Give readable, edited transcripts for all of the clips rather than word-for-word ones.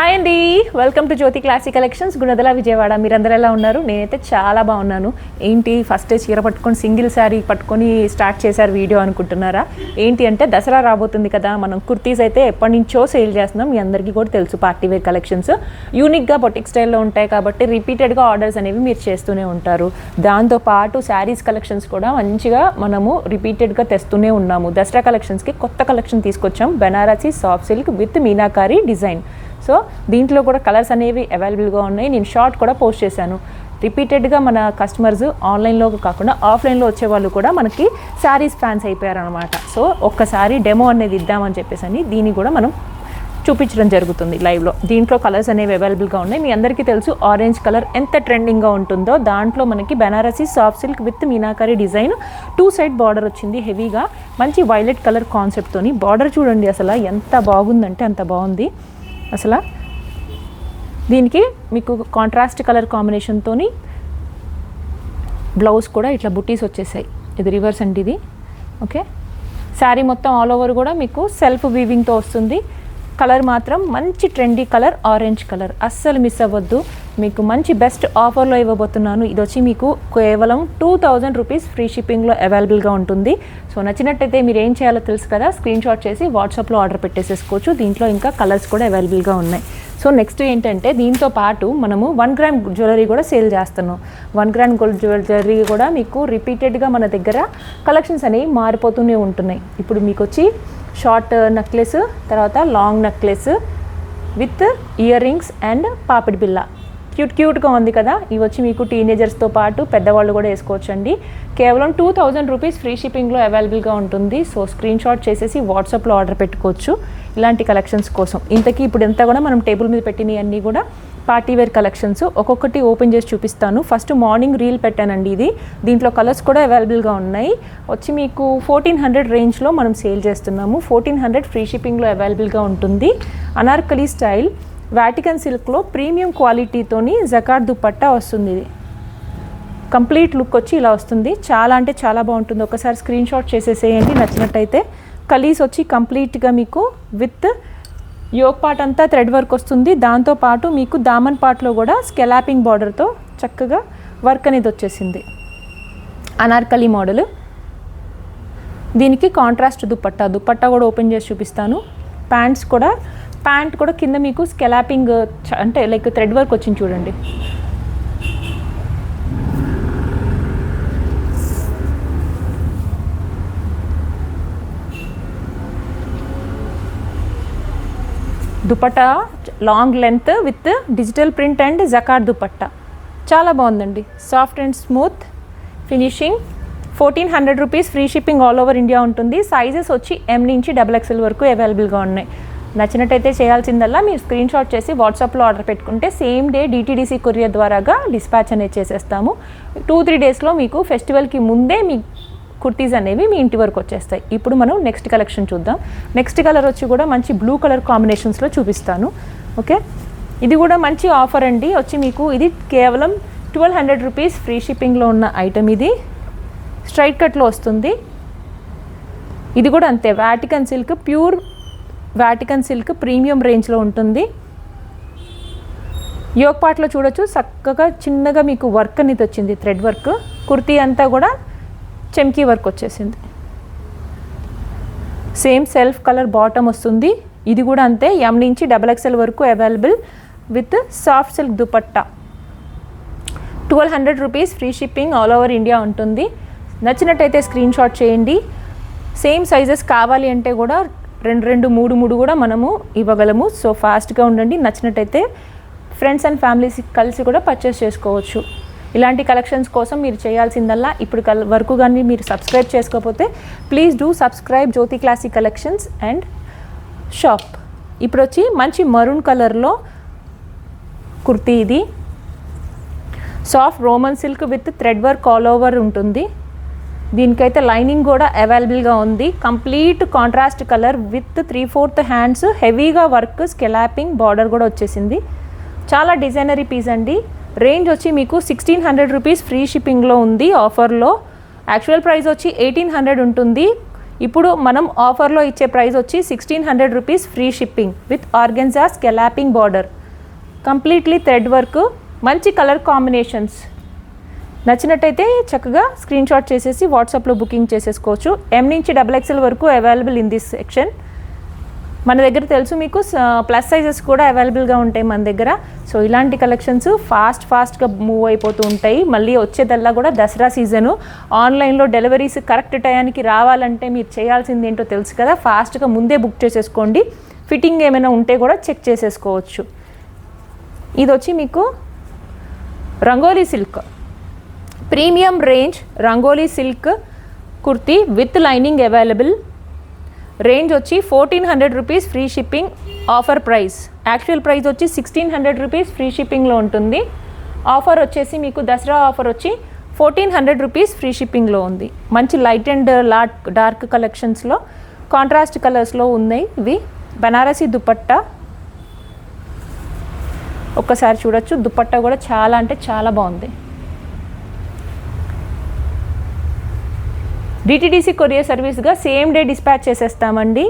Hi అండి, welcome to Jyothi classic collections, Gunadala Vijayawada. మీరందరూ ఎలా ఉన్నారు? నేనైతే చాలా బాగున్నాను. ఏంటి ఫస్ట్ చీర పట్టుకొని సింగిల్ శారీ పట్టుకొని స్టార్ట్ చేశారు వీడియో అనుకుంటున్నారా? ఏంటి అంటే దసరా రాబోతుంది కదా, మనం కుర్తీస్ అయితే ఎప్పటి నుంచో సేల్ చేస్తున్నాం. మీ అందరికీ కూడా తెలుసు, పార్టీ వేర్ కలెక్షన్స్ యూనిక్గా బొటిక్ స్టైల్లో ఉంటాయి కాబట్టి రిపీటెడ్గా ఆర్డర్స్ అనేవి మీరు చేస్తూనే ఉంటారు. దాంతోపాటు శారీస్ కలెక్షన్స్ కూడా మంచిగా మనము రిపీటెడ్గా తెస్తూనే ఉన్నాము. దసరా కలెక్షన్స్కి కొత్త కలెక్షన్ తీసుకొచ్చాం, Banarasi soft silk with meenakari design. So దీంట్లో కూడా కలర్స్ అనేవి అవైలబుల్గా ఉన్నాయి. నేను షార్ట్ కూడా పోస్ట్ చేశాను. రిపీటెడ్గా మన కస్టమర్స్ ఆన్లైన్లో కాకుండా ఆఫ్లైన్లో వచ్చేవాళ్ళు కూడా మనకి శారీస్ ఫ్యాన్స్ అయిపోయారనమాట. సో ఒక్కసారి డెమో అనేది ఇద్దామని చెప్పేసి దీన్ని కూడా మనం చూపించడం జరుగుతుంది లైవ్లో. దీంట్లో కలర్స్ అనేవి అవైలబుల్గా ఉన్నాయి. మీ అందరికీ తెలుసు ఆరెంజ్ కలర్ ఎంత ట్రెండింగ్గా ఉంటుందో. దాంట్లో మనకి Banarasi soft silk with meenakari design, 2 side border వచ్చింది హెవీగా, మంచి వైలెట్ కలర్ కాన్సెప్ట్తోని. బార్డర్ చూడండి అసలు ఎంత బాగుందంటే అంత బాగుంది అసలు. దీనికి మీకు కాంట్రాస్ట్ కలర్ కాంబినేషన్తో బ్లౌజ్ కూడా ఇట్లా బుట్టీస్ వచ్చేసాయి. ఇది రివర్స్ అండి ఇది. ఓకే, శారీ మొత్తం ఆల్ ఓవర్ కూడా మీకు సెల్ఫ్ వీవింగ్తో వస్తుంది. కలర్ మాత్రం మంచి ట్రెండీ కలర్, ఆరెంజ్ కలర్. అస్సలు మిస్ అవ్వద్దు. మీకు మంచి బెస్ట్ ఆఫర్లో ఇవ్వబోతున్నాను. ఇది వచ్చి మీకు కేవలం 2000 రూపీస్ ఫ్రీ షిప్పింగ్లో అవైలబుల్గా ఉంటుంది. సో నచ్చినట్టయితే మీరు ఏం చేయాలో తెలుసు కదా, స్క్రీన్ షాట్ చేసి వాట్సాప్లో ఆర్డర్ పెట్టేసేసుకోవచ్చు. దీంట్లో ఇంకా కలర్స్ కూడా అవైలబుల్గా ఉన్నాయి. సో నెక్స్ట్ ఏంటంటే దీంతో పాటు మనము 1 గ్రామ్ జ్యువెలరీ కూడా సేల్ చేస్తున్నాం. 1 గ్రామ్ గోల్డ్ జ్యువెలరీ కూడా మీకు రిపీటెడ్గా మన దగ్గర కలెక్షన్స్ అనేవి మారిపోతూనే ఉంటున్నాయి. ఇప్పుడు మీకు వచ్చి షార్ట్ నెక్లెస్, తర్వాత long necklace with ear rings and పాపిడి బిల్ల. క్యూట్గా ఉంది కదా. ఇవి వచ్చి మీకు టీనేజర్స్తో పాటు పెద్దవాళ్ళు కూడా వేసుకోవచ్చండి. కేవలం 2000 రూపీస్ ఫ్రీ షిప్పింగ్లో అవైలబుల్గా ఉంటుంది. సో స్క్రీన్ షాట్ చేసేసి వాట్సాప్లో ఆర్డర్ పెట్టుకోవచ్చు ఇలాంటి కలెక్షన్స్ కోసం. ఇంతకీ ఇప్పుడు ఎంత కూడా మనం టేబుల్ మీద పెట్టినవి అన్నీ కూడా పార్టీ వేర్ కలెక్షన్స్. ఒక్కొక్కటి ఓపెన్ చేసి చూపిస్తాను. ఫస్ట్ మార్నింగ్ రీల్ పెట్టానండి ఇది. దీంట్లో కలర్స్ కూడా అవైలబుల్గా ఉన్నాయి. వచ్చి మీకు 1400 రేంజ్లో మనం సేల్ చేస్తున్నాము. 1400 ఫ్రీ షిప్పింగ్లో అవైలబుల్గా ఉంటుంది. అనార్కలి స్టైల్ వాటికన్ సిల్క్లో ప్రీమియం క్వాలిటీతోని జకార్డ్ దుపట్టా వస్తుంది. ఇది కంప్లీట్ లుక్ వచ్చి ఇలా వస్తుంది. చాలా అంటే చాలా బాగుంటుంది. ఒకసారి స్క్రీన్ షాట్ చేసేసేయండి నచ్చినట్టయితే. కలీస్ వచ్చి కంప్లీట్గా మీకు విత్ యోక్ పార్ట్ అంతా థ్రెడ్ వర్క్ వస్తుంది. దాంతోపాటు మీకు దామన్ పార్ట్లో కూడా స్కెలాపింగ్ బార్డర్తో చక్కగా వర్క్ అనేది వచ్చేసింది. అనార్కలి మోడల్. దీనికి కాంట్రాస్ట్ దుపట్టా కూడా ఓపెన్ చేసి చూపిస్తాను. ప్యాంట్ కూడా కింద మీకు స్కెలాపింగ్ అంటే లైక్ థ్రెడ్ వర్క్ వచ్చింది చూడండి. Dupatta long length with digital print and jacquard dupatta. చాలా బాగుందండి. Soft and smooth finishing. 1400 rupees free shipping all over India ఉంటుంది. సైజెస్ వచ్చి M నుంచి XXL వరకు అవైలబుల్గా ఉన్నాయి. నచ్చినట్టయితే చేయాల్సిందల్లా మీరు స్క్రీన్ షాట్ చేసి వాట్సాప్లో ఆర్డర్ పెట్టుకుంటే సేమ్ డే DTDC కొరియర్ ద్వారాగా డిస్పాచ్ అనేది చేసేస్తాము. 2-3 డేస్లో మీకు ఫెస్టివల్కి ముందే మీ కుర్తీస్ అనేవి మీ ఇంటి వరకు వచ్చేస్తాయి. ఇప్పుడు మనం నెక్స్ట్ కలెక్షన్ చూద్దాం. నెక్స్ట్ కలర్ వచ్చి కూడా మంచి బ్లూ కలర్ కాంబినేషన్స్లో చూపిస్తాను. ఓకే, ఇది కూడా మంచి ఆఫర్ అండి. వచ్చి మీకు ఇది కేవలం 1200 రూపీస్ ఫ్రీ షిప్పింగ్లో ఉన్న ఐటమ్. ఇది స్ట్రైట్ కట్లో వస్తుంది. ఇది కూడా అంతే, Vatican silk, pure Vatican silk premium రేంజ్లో ఉంటుంది. యోక్ పార్ట్లో చూడొచ్చు చక్కగా చిన్నగా మీకు వర్క్ అనేది వచ్చింది, థ్రెడ్ వర్క్. కుర్తీ అంతా కూడా చెమ్కీ వర్క్ వచ్చేసింది. సేమ్ సెల్ఫ్ కలర్ బాటమ్ వస్తుంది. ఇది కూడా అంతే, M నుంచి XXL వరకు available with soft silk dupatta. 1200 rupees free shipping all over India ఉంటుంది. నచ్చినట్టయితే స్క్రీన్ షాట్ చేయండి. సేమ్ సైజెస్ కావాలి అంటే కూడా 2, 3 కూడా మనము ఇవ్వగలము. సో ఫాస్ట్గా ఉండండి. నచ్చినట్టయితే ఫ్రెండ్స్ అండ్ ఫ్యామిలీస్ కలిసి కూడా పర్చేస్ చేసుకోవచ్చు. ఇలాంటి కలెక్షన్స్ కోసం మీరు చేయాల్సిందల్లా ఇప్పుడు వరకు కానీ మీరు సబ్స్క్రైబ్ చేసుకోకపోతే please do subscribe Jyothi classic collections and shop. ఇప్పుడు వచ్చి మంచి మరూన్ కలర్లో కుర్తీ. ఇది soft roman silk with thread work all over ఉంటుంది. దీనికైతే లైనింగ్ కూడా అవైలబుల్గా ఉంది. Complete contrast colour with 3/4 hands, హెవీగా వర్క్, స్కెలాపింగ్ బార్డర్ కూడా వచ్చేసింది. చాలా డిజైనరీ పీస్ అండి. రేంజ్ వచ్చి మీకు 1600 రూపీస్ ఫ్రీ షిప్పింగ్లో ఉంది ఆఫర్లో. యాక్చువల్ ప్రైస్ వచ్చి 1800 ఉంటుంది. ఇప్పుడు మనం ఆఫర్లో ఇచ్చే ప్రైస్ వచ్చి 1600 rupees free shipping with organza scalloping border, completely thread work, మంచి కలర్ కాంబినేషన్స్. నచ్చినట్టయితే చక్కగా స్క్రీన్ షాట్ చేసేసి వాట్సాప్లో బుకింగ్ చేసేసుకోవచ్చు. M నుంచి XXL వరకు అవైలబుల్ ఇన్ దిస్ సెక్షన్. మన దగ్గర తెలుసు మీకు ప్లస్ సైజెస్ కూడా అవైలబుల్గా ఉంటాయి మన దగ్గర. సో ఇలాంటి కలెక్షన్స్ ఫాస్ట్గా మూవ్ అయిపోతూ ఉంటాయి. మళ్ళీ వచ్చేదల్లా కూడా దసరా సీజను. ఆన్లైన్లో డెలివరీస్ కరెక్ట్ టయానికి రావాలంటే మీరు చేయాల్సింది ఏంటో తెలుసు కదా, ఫాస్ట్గా ముందే బుక్ చేసేసుకోండి. ఫిట్టింగ్ ఏమైనా ఉంటే కూడా చెక్ చేసేసుకోవచ్చు. ఇది వచ్చి మీకు rangoli silk, premium range rangoli silk kurti with lining available. Range వచ్చి 1400 rupees free shipping, offer price. Actual price వచ్చి 1600 రూపీస్ ఫ్రీ షిప్పింగ్లో ఉంటుంది. ఆఫర్ వచ్చేసి మీకు దసరా ఆఫర్ వచ్చి 1400 రూపీస్ ఫ్రీ షిప్పింగ్లో ఉంది. మంచి లైట్ అండ్ డార్క్ కలెక్షన్స్లో కాంట్రాస్ట్ కలర్స్లో ఉన్నాయి ఇవి. బనారసి దుపట్టా ఒక్కసారి చూడొచ్చు. దుపట్టా కూడా చాలా అంటే చాలా బాగుంది. DTDC కొరియర్ సర్వీస్గా సేమ్ డే డిస్పాచ్ చేసేస్తామండి.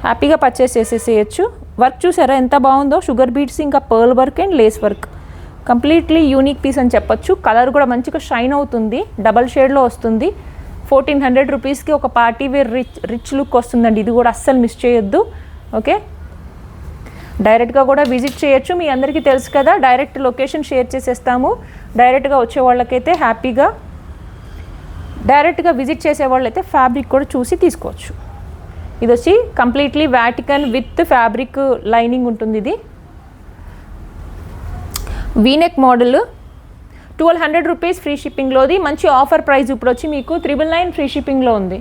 హ్యాపీగా పర్చేస్ చేసేసేయచ్చు. వర్క్ చూసారా ఎంత బాగుందో, షుగర్ బీట్స్ ఇంకా pearl work and lace work. Completely unique piece అని చెప్పొచ్చు. కలర్ కూడా మంచిగా షైన్ అవుతుంది, డబల్ షేడ్లో వస్తుంది. 1400 రూపీస్కి ఒక పార్టీ వేర్ రిచ్ లుక్ వస్తుందండి. ఇది కూడా అస్సలు మిస్ చేయొద్దు. ఓకే, డైరెక్ట్గా కూడా విజిట్ చేయొచ్చు. మీ అందరికీ తెలుసు కదా, డైరెక్ట్ లొకేషన్ షేర్ చేసేస్తాము. డైరెక్ట్గా వచ్చే వాళ్ళకైతే హ్యాపీగా, డైరెక్ట్గా విజిట్ చేసే వాళ్ళైతే ఫ్యాబ్రిక్ కూడా చూసి తీసుకోవచ్చు. ఇది వచ్చి completely Vatican with fabric lining ఉంటుంది. ఇది వీనెక్ మోడల్, 1200 రూపీస్ ఫ్రీ షిప్పింగ్లోది. మంచి ఆఫర్ ప్రైస్ ఇప్పుడు వచ్చి మీకు 999 ఫ్రీ షిప్పింగ్లో ఉంది.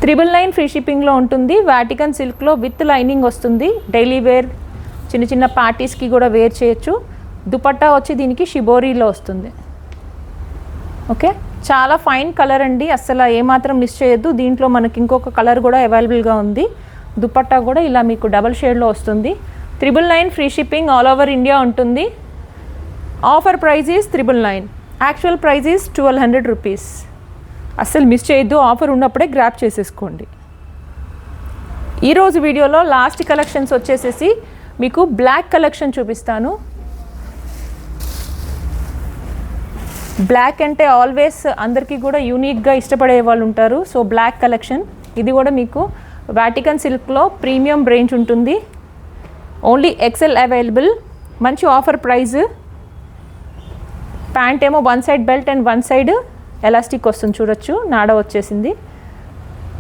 999 ఫ్రీ షిప్పింగ్లో ఉంటుంది. వాటికన్ సిల్క్లో విత్ లైనింగ్ వస్తుంది. డైలీ వేర్, చిన్న చిన్న పార్టీస్కి కూడా వేర్ చేయొచ్చు. దుపట్టా వచ్చి దీనికి షిబోరీలో వస్తుంది. ఓకే, చాలా ఫైన్ కలర్ అండి, అస్సలు ఏమాత్రం మిస్ చేయొద్దు. దీంట్లో మనకి ఇంకొక కలర్ కూడా అవైలబుల్గా ఉంది. దుపట్టా కూడా ఇలా మీకు డబల్ షేడ్లో వస్తుంది. 999 free shipping all over India ఉంటుంది. Offer price is 999. Actual price is 1200 rupees. అస్సలు మిస్ చేయొద్దు, ఆఫర్ ఉన్నప్పుడే గ్రాప్ చేసేసుకోండి. ఈరోజు వీడియోలో లాస్ట్ కలెక్షన్స్ వచ్చేసేసి మీకు బ్లాక్ కలెక్షన్ చూపిస్తాను. బ్లాక్ అంటే ఆల్వేస్ అందరికీ కూడా యూనిక్గా ఇష్టపడే వాళ్ళు ఉంటారు. సో బ్లాక్ కలెక్షన్ ఇది కూడా మీకు వాటికన్ సిల్క్లో ప్రీమియం రేంజ్ ఉంటుంది. Only XL available. మంచి ఆఫర్ ప్రైజ్. ప్యాంట్ ఏమో one side belt and one side elastic వస్తుంది, చూడొచ్చు. నాడ వచ్చేసింది.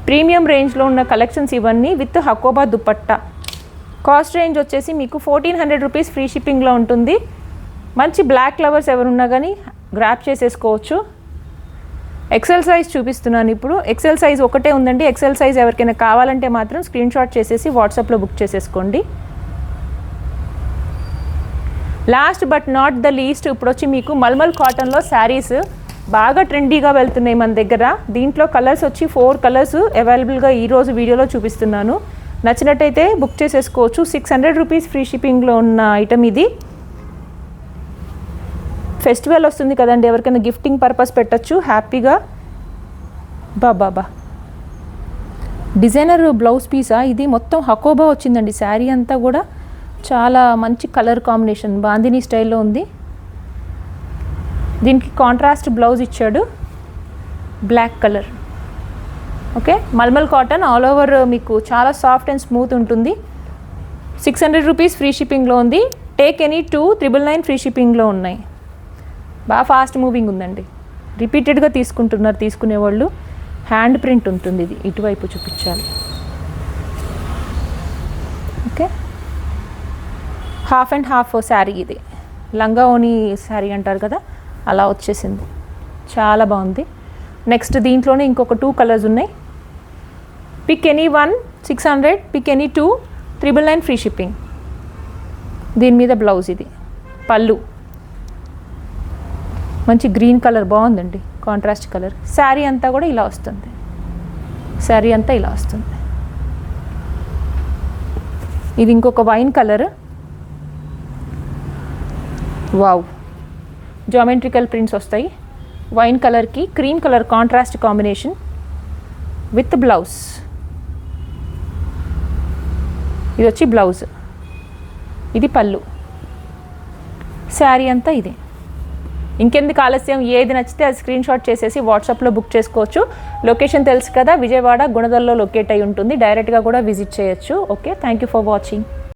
ప్రీమియం రేంజ్లో ఉన్న కలెక్షన్స్ ఇవన్నీ with Hakoba dupatta. Cost range వచ్చేసి మీకు 1400 రూపీస్ ఫ్రీ షిప్పింగ్లో ఉంటుంది. మంచి బ్లాక్ లవర్స్ ఎవరున్నా కానీ గ్రాప్ చేసేసుకోవచ్చు. XL సైజ్ చూపిస్తున్నాను ఇప్పుడు. XL సైజ్ ఒకటే ఉందండి. XL సైజ్ ఎవరికైనా కావాలంటే మాత్రం స్క్రీన్ షాట్ చేసేసి వాట్సాప్లో బుక్ చేసేసుకోండి. Last but not the least, ఇప్పుడు వచ్చి మీకు మల్మల్ కాటన్లో శారీస్ బాగా ట్రెండీగా వెళ్తున్నాయి మన దగ్గర. దీంట్లో కలర్స్ వచ్చి 4 కలర్స్ అవైలబుల్గా ఈరోజు వీడియోలో చూపిస్తున్నాను. నచ్చినట్టయితే బుక్ చేసేసుకోవచ్చు. 600 రూపీస్ ఫ్రీ షిప్పింగ్లో ఉన్న ఐటమ్ ఇది. ఫెస్టివల్ వస్తుంది కదండి, ఎవరికైనా గిఫ్టింగ్ పర్పస్ పెట్టచ్చు హ్యాపీగా. బాబా డిజైనర్ బ్లౌజ్ పీసా ఇది. మొత్తం హకోబా వచ్చిందండి శారీ అంతా కూడా. చాలా మంచి కలర్ కాంబినేషన్, బాందిని స్టైల్లో ఉంది. దీనికి కాంట్రాస్ట్ బ్లౌజ్ ఇచ్చాడు, black colour. Okay, mulmul cotton all over మీకు చాలా సాఫ్ట్ అండ్ స్మూత్ ఉంటుంది. 600 రూపీస్ ఫ్రీ షిప్పింగ్లో ఉంది. టేక్ ఎనీ 2 999 ఫ్రీ షిప్పింగ్లో ఉన్నాయి. బాగా ఫాస్ట్ మూవింగ్ ఉందండి. రిపీటెడ్గా తీసుకుంటున్నారు తీసుకునేవాళ్ళు. హ్యాండ్ ప్రింట్ ఉంటుంది. ఇది ఇటువైపు చూపించాలి. Okay, half and half sari. ఇది లంగా ఓని శారీ అంటారు కదా, అలా వచ్చేసింది. చాలా బాగుంది. నెక్స్ట్ దీంట్లోనే ఇంకొక 2 కలర్స్ ఉన్నాయి. Pick any 1 600, pick any 2 999 free shipping. దీని మీద బ్లౌజ్. ఇది పళ్ళు మంచి గ్రీన్ కలర్ బాగుందండి, కాంట్రాస్ట్ కలర్. శారీ అంతా కూడా ఇలా వస్తుంది. శారీ అంతా ఇలా వస్తుంది. ఇది ఇంకొక wine colour. Wow, geometrical prints వస్తాయి. వైన్ కలర్కి cream colour contrast combination. With blouse. ఇది వచ్చి బ్లౌజ్, ఇది పళ్ళు, శారీ అంతా ఇది. ఇంకెందుకు ఆలస్యం, ఏది నచ్చితే అది స్క్రీన్ షాట్ చేసేసి వాట్సాప్లో బుక్ చేసుకోవచ్చు. లొకేషన్ తెలుసు కదా, విజయవాడ గుణదల్లో లొకేట్ అయి ఉంటుంది. డైరెక్ట్గా కూడా విజిట్ చేయొచ్చు. Okay, thank you for watching.